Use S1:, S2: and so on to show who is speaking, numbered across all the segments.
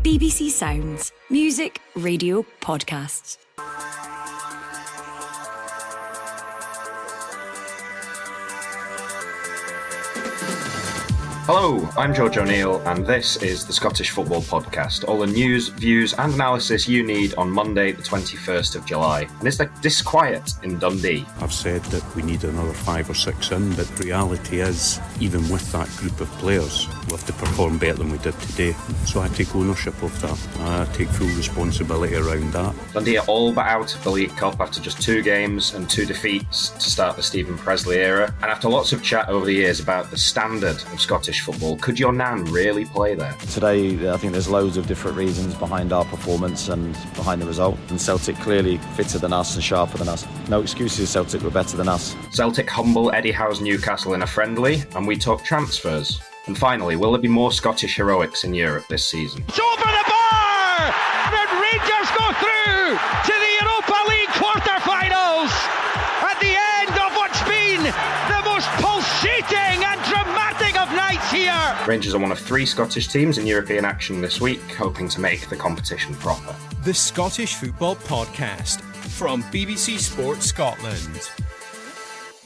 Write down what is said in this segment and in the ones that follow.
S1: BBC Sounds. Music, radio, podcasts.
S2: Hello, I'm George O'Neill, and this is the Scottish Football Podcast. All the news, views, and analysis you need on Monday, the 21st of July. And it's the Disquiet in Dundee.
S3: I've said that we need another 5 or 6 in, but the reality is, even with that group of players, we'll have to perform better than we did today. So I take ownership of that. I take full responsibility around that.
S2: Dundee are all but out of the League Cup after just 2 games and 2 defeats to start the Stephen Presley era. And after lots of chat over the years about the standard of Scottish football, could your nan really play there?
S4: Today, I think there's loads of different reasons behind our performance and behind the result. And Celtic clearly fitter than us and sharper than us. No excuses, Celtic were better than us.
S2: Celtic humble Eddie Howe's Newcastle in a friendly, and we talk transfers. And finally, will there be more Scottish heroics in Europe this season?
S5: It's over the bar! And Rangers go through to the Europa League quarter-finals at the end of what's been the most pulsating and dramatic of nights here.
S2: Rangers are one of 3 Scottish teams in European action this week, hoping to make the competition proper.
S6: The Scottish Football Podcast from BBC Sports Scotland.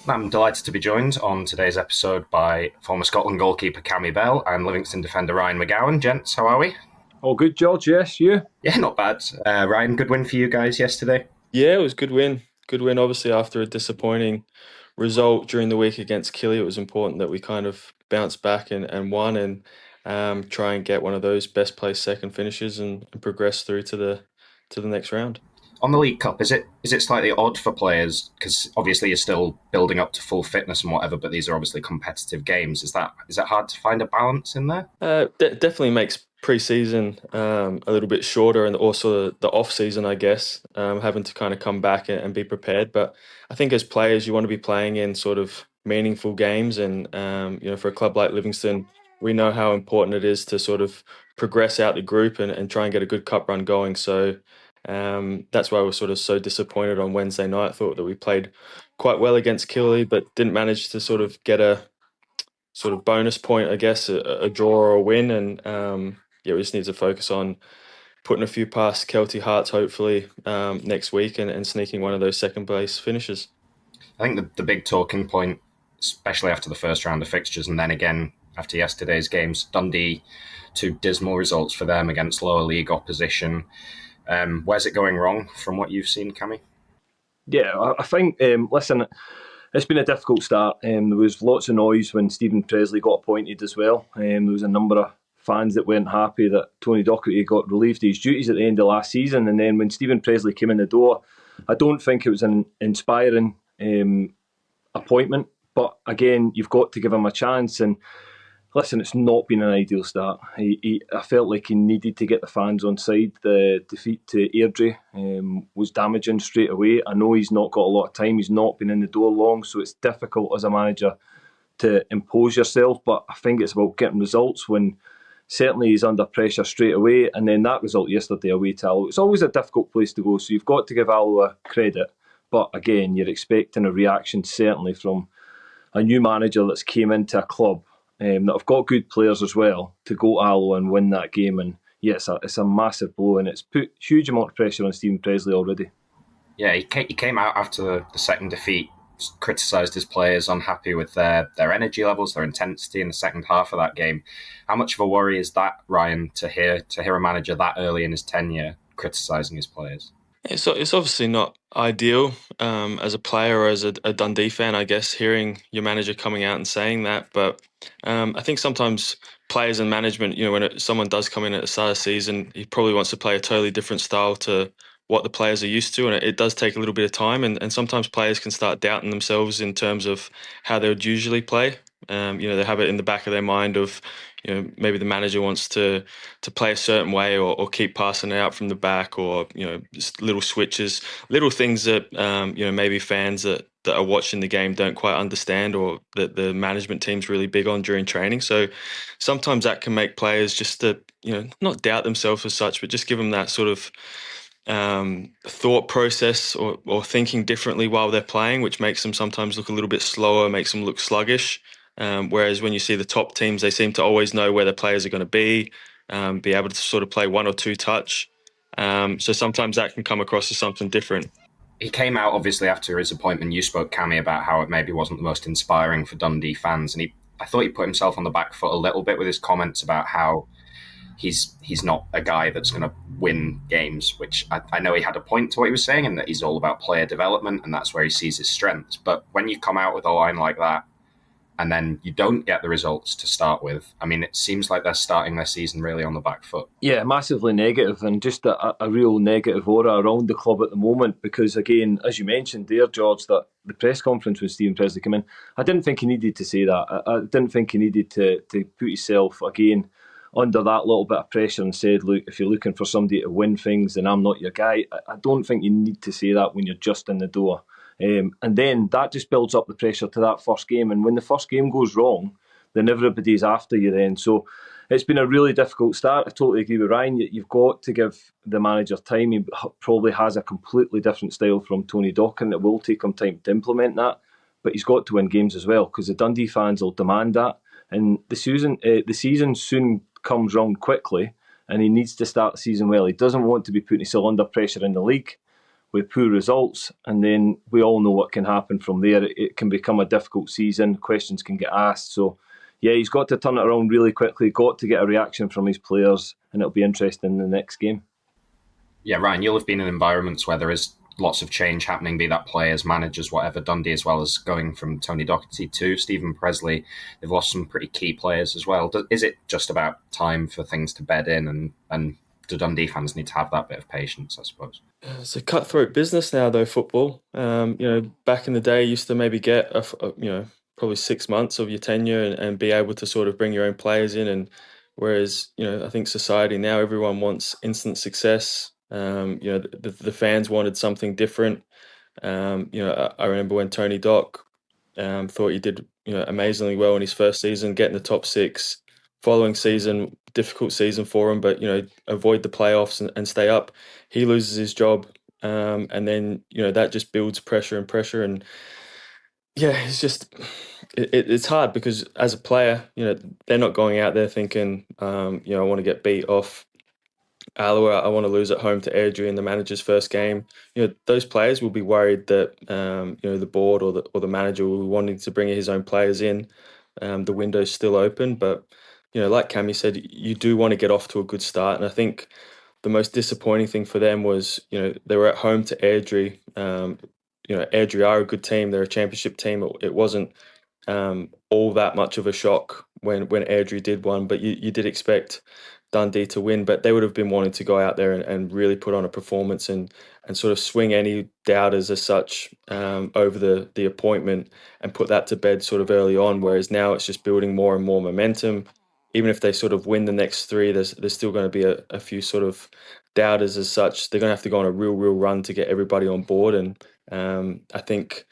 S2: I'm delighted to be joined on today's episode by former Scotland goalkeeper Cammy Bell and Livingston defender Ryan McGowan. Gents, how are we?
S7: All good, George, yes, you?
S2: Yeah, not bad. Ryan, good win for you guys yesterday?
S8: Yeah, it was a good win. Good win, obviously, after a disappointing result during the week against Killy. It was important that we kind of bounced back and won and try and get one of those best placed second finishes and progress through to the next round.
S2: On the League Cup, is it slightly odd for players, because obviously you're still building up to full fitness and whatever, but these are obviously competitive games. Is that hard to find a balance in there?
S8: Definitely makes pre-season a little bit shorter, and also the off-season, I guess, having to kind of come back and be prepared. But I think as players, you want to be playing in sort of meaningful games, and for a club like Livingston, we know how important it is to sort of progress out the group and try and get a good cup run going. So that's why I was sort of so disappointed on Wednesday night. I thought that we played quite well against Killy, but didn't manage to sort of get a sort of bonus point, I guess, a draw or a win. And we just need to focus on putting a few past Kelty Hearts, hopefully, next week and sneaking one of those second place finishes.
S2: I think the big talking point, especially after the first round of fixtures and then again after yesterday's games, Dundee, 2 dismal results for them against lower league opposition. Where's it going wrong from what you've seen, Cammy?
S7: Yeah, I think, listen, it's been a difficult start. There was lots of noise when Stephen Presley got appointed as well. There was a number of fans that weren't happy that Tony Docherty got relieved of his duties at the end of last season. And then when Stephen Presley came in the door, I don't think it was an inspiring appointment. But again, you've got to give him a chance. And listen, it's not been an ideal start. I felt like he needed to get the fans on side. The defeat to Airdrie was damaging straight away. I know he's not got a lot of time. He's not been in the door long, so it's difficult as a manager to impose yourself. But I think it's about getting results when certainly he's under pressure straight away. And then that result yesterday away to Alloa. It's always a difficult place to go, so you've got to give Alloa credit. But again, you're expecting a reaction certainly from a new manager that's came into a club that have got good players as well, to go to Alloa and win that game. And yeah, it's a massive blow, and it's put huge amount of pressure on Stephen Presley already.
S2: Yeah, he came out after the second defeat, criticised his players, unhappy with their energy levels, their intensity in the second half of that game. How much of a worry is that, Ryan, to hear a manager that early in his tenure criticising his players?
S8: It's obviously not ideal as a player or as a Dundee fan, I guess, hearing your manager coming out and saying that. But I think sometimes players and management, when someone does come in at the start of the season, he probably wants to play a totally different style to what the players are used to. And it does take a little bit of time. And sometimes players can start doubting themselves in terms of how they would usually play. They have it in the back of their mind of, maybe the manager wants to play a certain way or keep passing it out from the back, or, just little switches, little things that, maybe fans that are watching the game don't quite understand, or that the management team's really big on during training. So sometimes that can make players just to, not doubt themselves as such, but just give them that sort of thought process or thinking differently while they're playing, which makes them sometimes look a little bit slower, makes them look sluggish. Whereas when you see the top teams, they seem to always know where their players are going to be, be able to sort of play one or two touch. So sometimes that can come across as something different.
S2: He came out obviously after his appointment. You spoke, Cammy, about how it maybe wasn't the most inspiring for Dundee fans, and I thought he put himself on the back foot a little bit with his comments about how he's not a guy that's going to win games, which I know he had a point to what he was saying, and that he's all about player development, and that's where he sees his strengths. But when you come out with a line like that, and then you don't get the results to start with, I mean, it seems like they're starting their season really on the back foot.
S7: Yeah, massively negative, and just a real negative aura around the club at the moment. Because again, as you mentioned there, George, that the press conference when Stephen Presley came in, I didn't think he needed to say that. I didn't think he needed to put himself again under that little bit of pressure and said, look, if you're looking for somebody to win things, then I'm not your guy. I don't think you need to say that when you're just in the door. And then that just builds up the pressure to that first game. And when the first game goes wrong, then everybody's after you then. So it's been a really difficult start. I totally agree with Ryan. You've got to give the manager time. He probably has a completely different style from Tony Docherty. It will take him time to implement that. But he's got to win games as well, because the Dundee fans will demand that. And the season soon comes round quickly, and he needs to start the season well. He doesn't want to be putting himself under pressure in the league with poor results, and then we all know what can happen from there. It can become a difficult season, questions can get asked. So yeah, he's got to turn it around really quickly, got to get a reaction from his players, and it'll be interesting in the next game.
S2: Yeah, Ryan, you'll have been in environments where there is lots of change happening, be that players, managers, whatever. Dundee, as well as going from Tony Docherty to Stephen Presley, they've lost some pretty key players as well. Is it just about time for things to bed in, and do Dundee fans need to have that bit of patience, I suppose?
S8: It's a cutthroat business now, though, football. Back in the day, you used to maybe get probably 6 months of your tenure and be able to sort of bring your own players in. And whereas, I think society now, everyone wants instant success. The fans wanted something different. I remember when Tony Doc thought he did amazingly well in his first season, getting the top six. Following season, difficult season for him, but avoid the playoffs and stay up. He loses his job, and then that just builds pressure, and yeah, it's just it's hard because as a player, they're not going out there thinking, I want to get beat off Alloa, I want to lose at home to Airdrie in the manager's first game. Those players will be worried that the board or the manager will be wanting to bring his own players in. The window's still open, but like Cammy said, you do want to get off to a good start. And I think the most disappointing thing for them was, they were at home to Airdrie. Airdrie are a good team. They're a championship team. It wasn't all that much of a shock when Airdrie did one, but you did expect Dundee to win, but they would have been wanting to go out there and really put on a performance and sort of swing any doubters as such over the appointment and put that to bed sort of early on, whereas now it's just building more and more momentum. Even if they sort of win the next three, there's still going to be a few sort of doubters as such. They're going to have to go on a real run to get everybody on board, and I think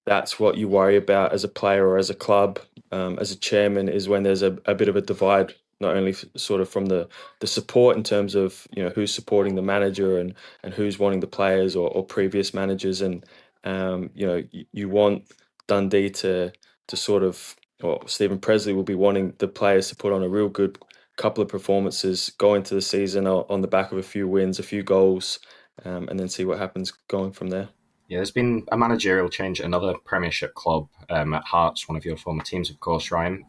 S8: that's what you worry about as a player or as a club, as a chairman, is when there's a bit of a divide, not only sort of from the support in terms of who's supporting the manager and who's wanting the players or previous managers, and you want Dundee to sort of, or Stephen Presley will be wanting the players to put on a real good couple of performances, go into the season on the back of a few wins, a few goals, and then see what happens going from there.
S2: Yeah, there's been a managerial change at another Premiership club, at Hearts, one of your former teams, of course, Ryan.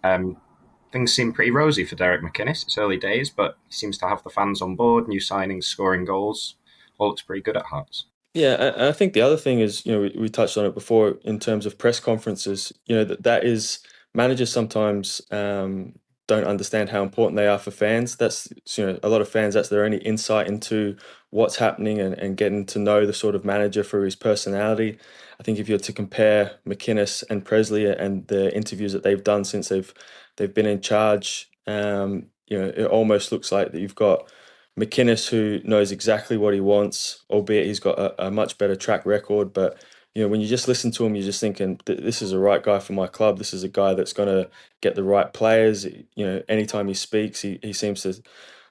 S2: Things seem pretty rosy for Derek McInnes. It's early days, but he seems to have the fans on board, new signings, scoring goals. All looks pretty good at Hearts.
S8: Yeah, I think the other thing is, we touched on it before in terms of press conferences, that is, managers sometimes don't understand how important they are for fans. That's, a lot of fans, that's their only insight into what's happening and getting to know the sort of manager for his personality. I think if you're to compare McInnes and Presley and the interviews that they've done since they've been in charge, it almost looks like that you've got McInnes, who knows exactly what he wants, albeit he's got a much better track record. But when you just listen to him, you're just thinking, this is the right guy for my club. This is a guy that's going to get the right players. Anytime he speaks, he seems to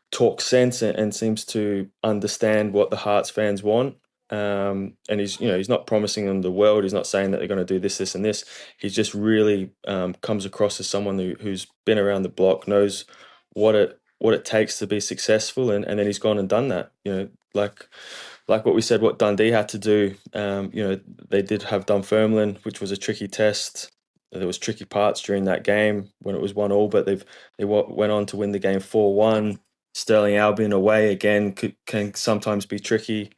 S8: talk sense and seems to understand what the Hearts fans want. And he's not promising them the world. He's not saying that they're going to do this, and this. He just really comes across as someone who's been around the block, knows what it what it takes to be successful, and then he's gone and done that. Like what we said, what Dundee had to do. They did have Dunfermline, which was a tricky test. There was tricky parts during that game when it was 1-1, but they went on to win the game 4-1. Stirling Albion away again can sometimes be tricky.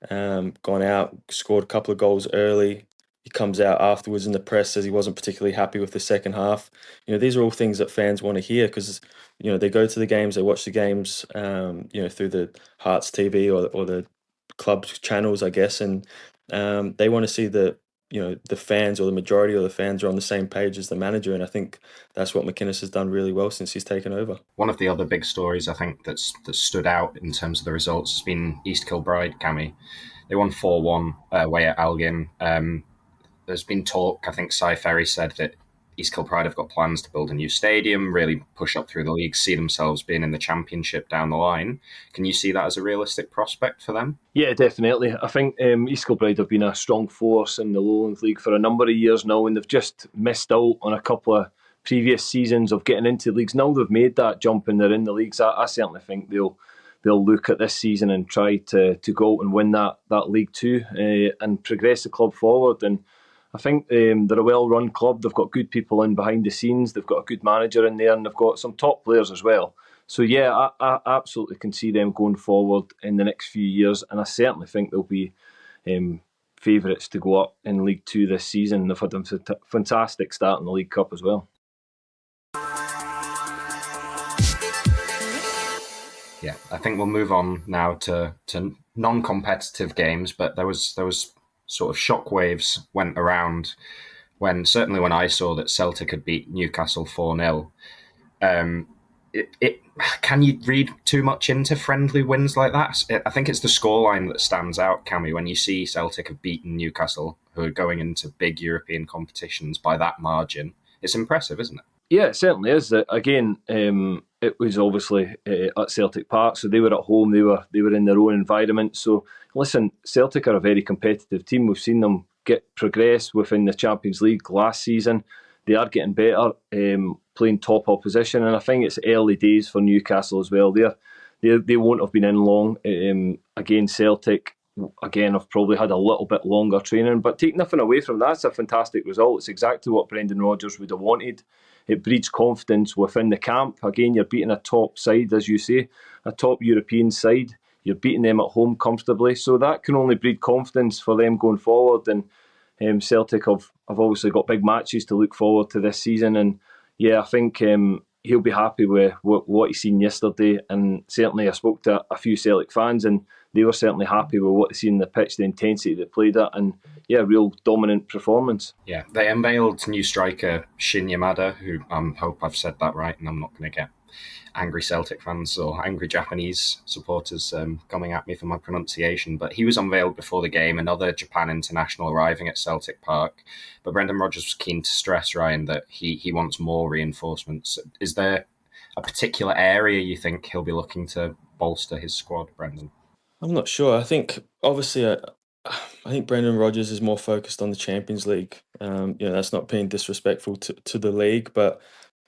S8: Gone out, scored a couple of goals early. He comes out afterwards in the press, says he wasn't particularly happy with the second half. These are all things that fans want to hear because they go to the games, they watch the games, through the Hearts TV or the club channels, I guess, and they want to see that the fans, or the majority of the fans, are on the same page as the manager, and I think that's what McInnes has done really well since he's taken over.
S2: One of the other big stories I think that stood out in terms of the results has been East Kilbride, Cammy. They won 4-1 away at Elgin. There's been talk, I think Cy Ferry said that East Kilbride have got plans to build a new stadium, really push up through the league, see themselves being in the championship down the line. Can you see that as a realistic prospect for them?
S7: Yeah, definitely. I think East Kilbride have been a strong force in the Lowlands League for a number of years now, and they've just missed out on a couple of previous seasons of getting into leagues. Now they've made that jump and they're in the leagues. I certainly think they'll look at this season and try to go out and win that League Two and progress the club forward. And I think they're a well-run club. They've got good people in behind the scenes. They've got a good manager in there, and they've got some top players as well. So yeah, I absolutely can see them going forward in the next few years, and I certainly think they'll be favourites to go up in League Two this season. They've had a fantastic start in the League Cup as well.
S2: Yeah, I think we'll move on now to non-competitive games, but there was sort of shockwaves went around when I saw that Celtic had beat Newcastle 4-0. Can you read too much into friendly wins like that? I think it's the scoreline that stands out, Cammy, when you see Celtic have beaten Newcastle, who are going into big European competitions by that margin. It's impressive, isn't it?
S7: Yeah, it certainly is. Again, it was obviously at Celtic Park, so they were at home. They were in their own environment. So listen, Celtic are a very competitive team. We've seen them progress within the Champions League last season. They are getting better, playing top opposition, and I think it's early days for Newcastle as well. They won't have been in long. Again, Celtic have probably had a little bit longer training, but take nothing away from that. It's a fantastic result. It's exactly what Brendan Rodgers would have wanted. It breeds confidence within the camp. Again, you're beating a top side, as you say, a top European side. You're beating them at home comfortably. So that can only breed confidence for them going forward. And Celtic have obviously got big matches to look forward to this season. And yeah, I think he'll be happy with what he's seen yesterday. And certainly I spoke to a few Celtic fans and they were certainly happy with what they seen on the pitch, the intensity they played at, and yeah, real dominant performance.
S2: Yeah, they unveiled new striker Shin Yamada, who I hope I've said that right, and I'm not going to get angry Celtic fans or angry Japanese supporters coming at me for my pronunciation, but he was unveiled before the game, another Japan international arriving at Celtic Park. But Brendan Rodgers was keen to stress, Ryan, that he wants more reinforcements. Is there a particular area you think he'll be looking to bolster his squad, Brendan?
S8: I'm not sure. I think obviously, I think Brendan Rodgers is more focused on the Champions League. That's not being disrespectful to the league, but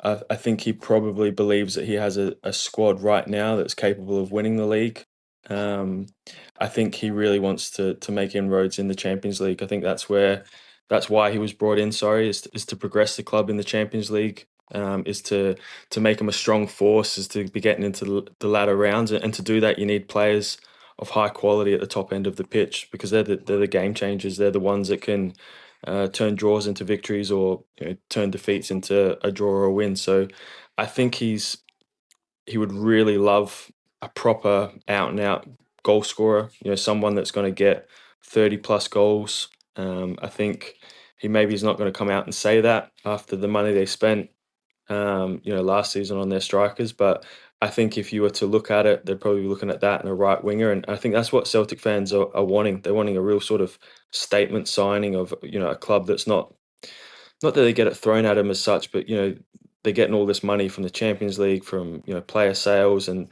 S8: I think he probably believes that he has a squad right now that's capable of winning the league. I think he really wants to make inroads in the Champions League. I think that's why he was brought in. Is to progress the club in the Champions League. Is to make him a strong force. Is to be getting into the latter rounds, and to do that, you need players of high quality at the top end of the pitch, because they're the game changers. They're the ones that can turn draws into victories, or turn defeats into a draw or a win. So I think he would really love a proper out and out goal scorer. Someone that's going to get 30 plus goals. I think he's not going to come out and say that after the money they spent last season on their strikers, but I think if you were to look at it, they'd probably be looking at that and a right winger. And I think that's what Celtic fans are wanting. They're wanting a real sort of statement signing of, a club that's not that they get it thrown at them as such, but, they're getting all this money from the Champions League, from, player sales, and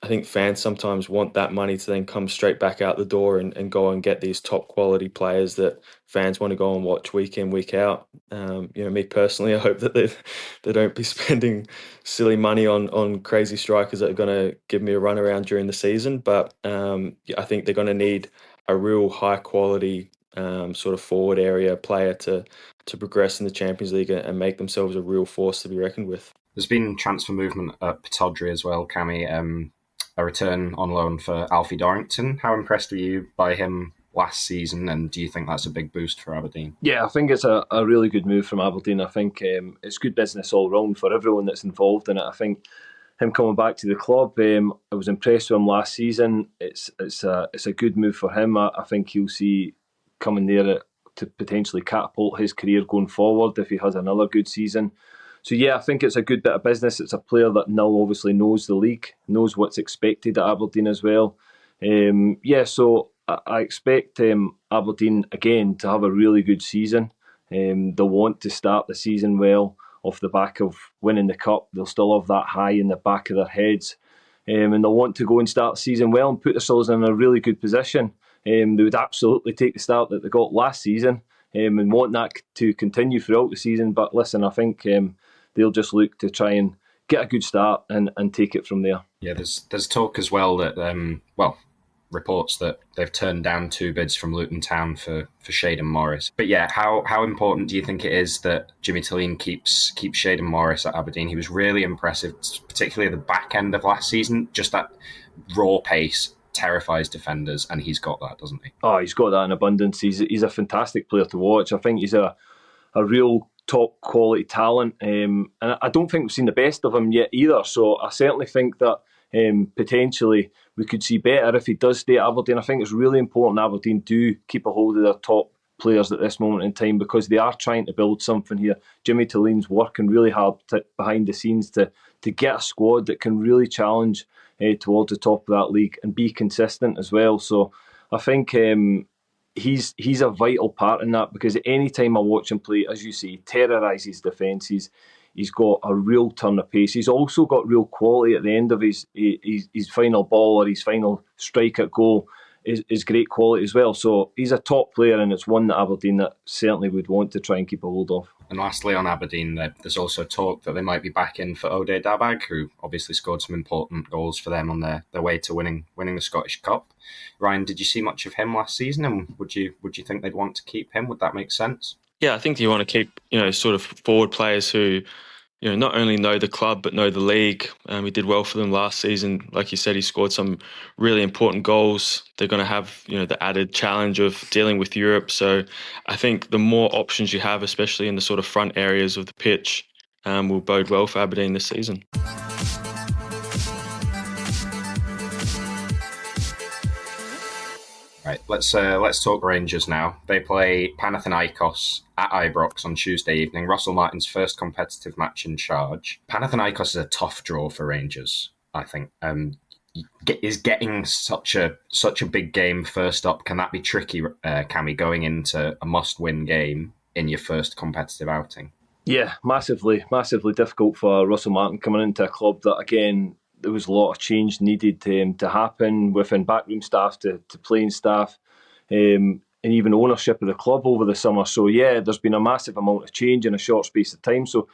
S8: I think fans sometimes want that money to then come straight back out the door and go and get these top quality players that fans want to go and watch week in, week out. Me personally, I hope that they don't be spending silly money on crazy strikers that are going to give me a run around during the season. But I think they're going to need a real high quality sort of forward area player to progress in the Champions League and make themselves a real force to be reckoned with.
S2: There's been transfer movement at Pittodrie as well, Cammy. A return on loan for Alfie Dorrington. How impressed were you by him last season, and do you think that's a big boost for Aberdeen?
S7: Yeah, I think it's a really good move from Aberdeen. I think it's good business all round for everyone that's involved in it. I think him coming back to the club, I was impressed with him last season. It's a good move for him. I think he'll see coming there to potentially catapult his career going forward if he has another good season. So yeah, I think it's a good bit of business. It's a player that now obviously knows the league, knows what's expected at Aberdeen as well. So I expect Aberdeen again to have a really good season. They'll want to start the season well off the back of winning the cup. They'll still have that high in the back of their heads, and they'll want to go and start the season well and put themselves in a really good position. They would absolutely take the start that they got last season and want that to continue throughout the season. But listen, I think they'll just look to try and get a good start and take it from there.
S2: Yeah, there's talk as well that, reports that they've turned down 2 bids from Luton Town for Shayden Morris. But yeah, how important do you think it is that Jimmy Tilleen keeps Shayden Morris at Aberdeen? He was really impressive, particularly at the back end of last season. Just that raw pace terrifies defenders, and he's got that, doesn't he?
S7: Oh, he's got that in abundance. He's a fantastic player to watch. I think he's a real top quality talent, and I don't think we've seen the best of him yet either. So I certainly think that potentially we could see better if he does stay at Aberdeen. I think it's really important Aberdeen do keep a hold of their top players at this moment in time, because they are trying to build something here. Jimmy Tilleen's working really hard behind the scenes to get a squad that can really challenge towards the top of that league and be consistent as well. So I think he's a vital part in that, because any time I watch him play, as you say, he terrorises defences. He's got a real turn of pace. He's also got real quality at the end of his final ball or his final strike at goal is great quality as well. So he's a top player, and it's one that Aberdeen that certainly would want to try and keep a hold of.
S2: And lastly, on Aberdeen, there's also talk that they might be back in for Ode Dabag, who obviously scored some important goals for them on their way to winning the Scottish Cup. Ryan, did you see much of him last season, and would you think they'd want to keep him? Would that make sense?
S8: Yeah, I think you want to keep, sort of forward players who, not only know the club but know the league. He did well for them last season. Like you said, he scored some really important goals. They're going to have, the added challenge of dealing with Europe. So I think the more options you have, especially in the sort of front areas of the pitch, will bode well for Aberdeen this season.
S2: Right, let's talk Rangers now. They play Panathinaikos at Ibrox on Tuesday evening, Russell Martin's first competitive match in charge. Panathinaikos is a tough draw for Rangers, I think. Is getting such a big game first up, can that be tricky, Cammy, going into a must-win game in your first competitive outing?
S7: Yeah, massively difficult for Russell Martin coming into a club that, again, there was a lot of change needed to happen within backroom staff to playing staff, and even ownership of the club over the summer. So yeah, there's been a massive amount of change in a short space of time. So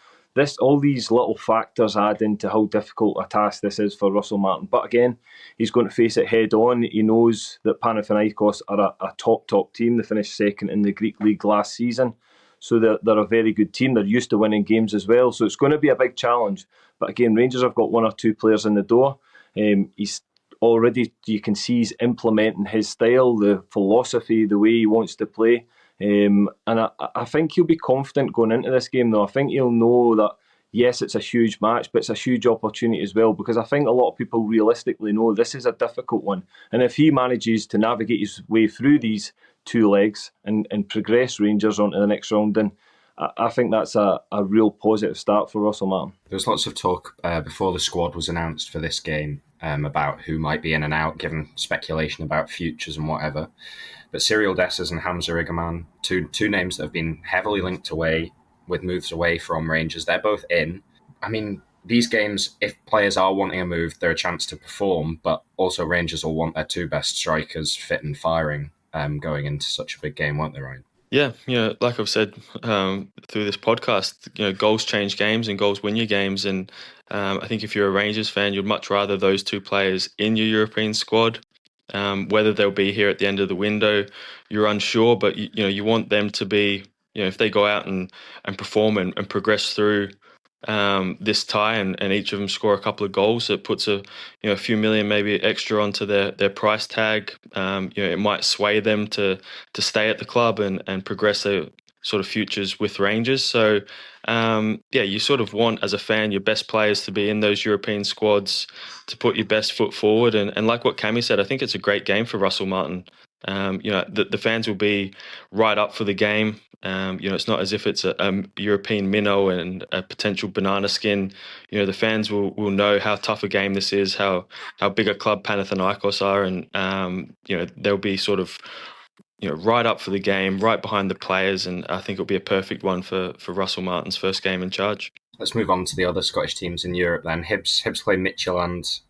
S7: all these little factors add into how difficult a task this is for Russell Martin. But again, he's going to face it head on. He knows that Panathinaikos are a top team. They finished second in the Greek league last season. So they're a very good team. They're used to winning games as well. So it's going to be a big challenge. But again, Rangers have got 1 or 2 players in the door. He's already, you can see he's implementing his style, the philosophy, the way he wants to play. And I think he'll be confident going into this game, though. I think he'll know that, yes, it's a huge match, but it's a huge opportunity as well, because I think a lot of people realistically know this is a difficult one. And if he manages to navigate his way through these 2 legs and progress Rangers onto the next round, then I think that's a real positive start for Russell Martin.
S2: There was lots of talk before the squad was announced for this game about who might be in and out, given speculation about futures and whatever. But Cyril Dessers and Hamza Igaman, two names that have been heavily linked away with moves away from Rangers, they're both in. I mean, these games, if players are wanting a move, they're a chance to perform, but also Rangers will want their two best strikers fit and firing going into such a big game, won't they, Ryan?
S8: Yeah, like I've said through this podcast, goals change games and goals win your games. And I think if you're a Rangers fan, you'd much rather those two players in your European squad. Whether they'll be here at the end of the window, you're unsure, but you want them to be, if they go out and perform and progress through this tie and each of them score a couple of goals, it puts a few million maybe extra onto their price tag. It might sway them to stay at the club and progress their sort of futures with Rangers. So you sort of want, as a fan, your best players to be in those European squads, to put your best foot forward. And like what Cammy said, I think it's a great game for Russell Martin. The fans will be right up for the game. It's not as if it's a European minnow and a potential banana skin. The fans will know how tough a game this is, how big a club Panathinaikos are, and they'll be sort of right up for the game, right behind the players, and I think it'll be a perfect one for Russell Martin's first game in charge.
S2: Let's move on to the other Scottish teams in Europe then. Hibs play Midtjylland,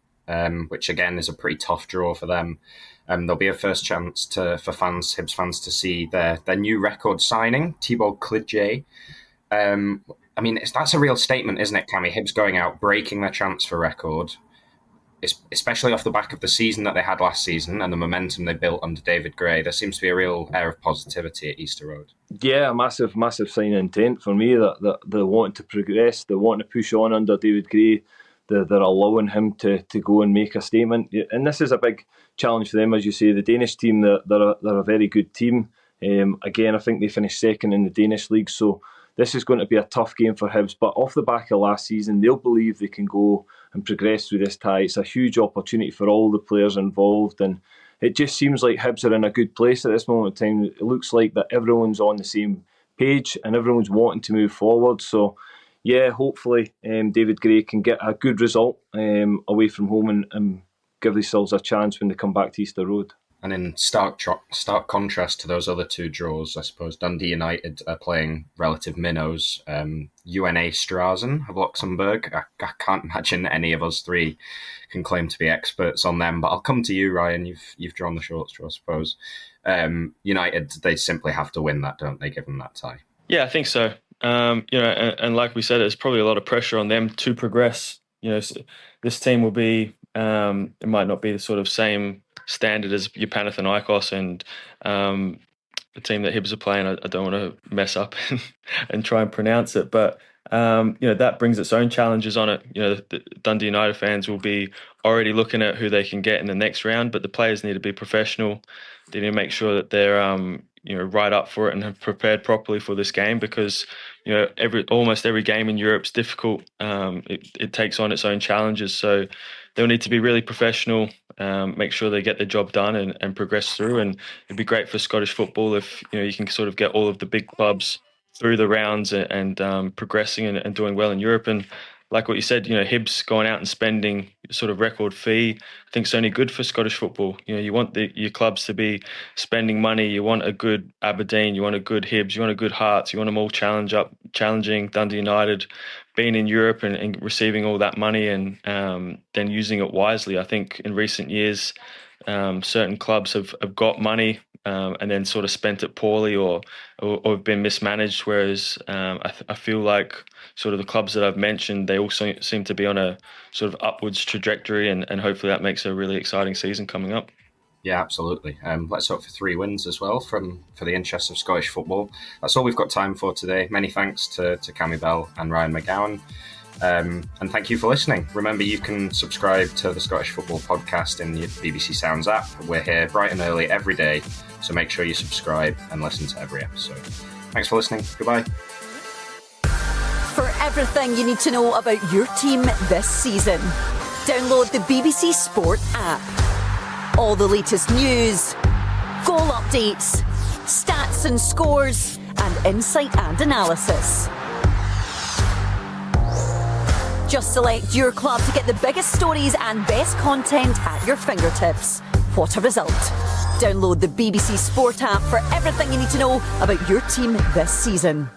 S2: which again is a pretty tough draw for them. There'll be a first chance for Hibs fans to see their new record signing, Thibaut Klidje. That's a real statement, isn't it, Cammy? Hibs going out, breaking their transfer record, especially off the back of the season that they had last season and the momentum they built under David Gray. There seems to be a real air of positivity at Easter Road.
S7: Yeah, a massive sign of intent for me that they want to progress, they want to push on under David Gray. They're allowing him to go and make a statement. And this is a big challenge for them, as you say. The Danish team, they're a very good team. Again, I think they finished second in the Danish league, so this is going to be a tough game for Hibs. But off the back of last season, they'll believe they can go and progress through this tie. It's a huge opportunity for all the players involved, and it just seems like Hibs are in a good place at this moment in time. It looks like that everyone's on the same page and everyone's wanting to move forward. So yeah, hopefully David Gray can get a good result away from home and give themselves a chance when they come back to Easter Road.
S2: And in stark contrast to those other two draws, I suppose Dundee United are playing relative minnows. UNA Strazen of Luxembourg. I can't imagine any of us three can claim to be experts on them, but I'll come to you, Ryan. You've drawn the short straw, I suppose. United, they simply have to win that, don't they, given that tie? Yeah,
S8: I think so. And like we said, there's probably a lot of pressure on them to progress. This team will be, it might not be the sort of same standard as your Panathinaikos and the team that Hibs are playing. I don't want to mess up and try and pronounce it, but that brings its own challenges on it. The Dundee United fans will be already looking at who they can get in the next round, but the players need to be professional. They need to make sure that they're right up for it and have prepared properly for this game, because almost every game in Europe's difficult. It takes on its own challenges, so they'll need to be really professional, make sure they get the job done and progress through. And it'd be great for Scottish football if you can sort of get all of the big clubs through the rounds and progressing and doing well in Europe. And like what you said, Hibs going out and spending sort of record fee, I think it's only good for Scottish football. You want your clubs to be spending money. You want a good Aberdeen, you want a good Hibs, you want a good Hearts, you want them all challenging Dundee United, being in Europe and receiving all that money and then using it wisely. I think in recent years, certain clubs have got money and then sort of spent it poorly or been mismanaged, whereas I feel like sort of the clubs that I've mentioned, they also seem to be on a sort of upwards trajectory, and hopefully that makes a really exciting season coming up.
S2: Yeah, absolutely. Let's hope for 3 wins as well for the interests of Scottish football. That's all we've got time for today. Many thanks to Cammy Bell and Ryan McGowan. And thank you for listening. Remember, you can subscribe to the Scottish Football Podcast in the BBC Sounds app. We're here bright and early every day, so make sure you subscribe and listen to every episode. Thanks for listening. Goodbye.
S1: For everything you need to know about your team this season, download the BBC Sport app. All the latest news, goal updates, stats and scores, and insight and analysis. Just select your club to get the biggest stories and best content at your fingertips. What a result. Download the BBC Sport app for everything you need to know about your team this season.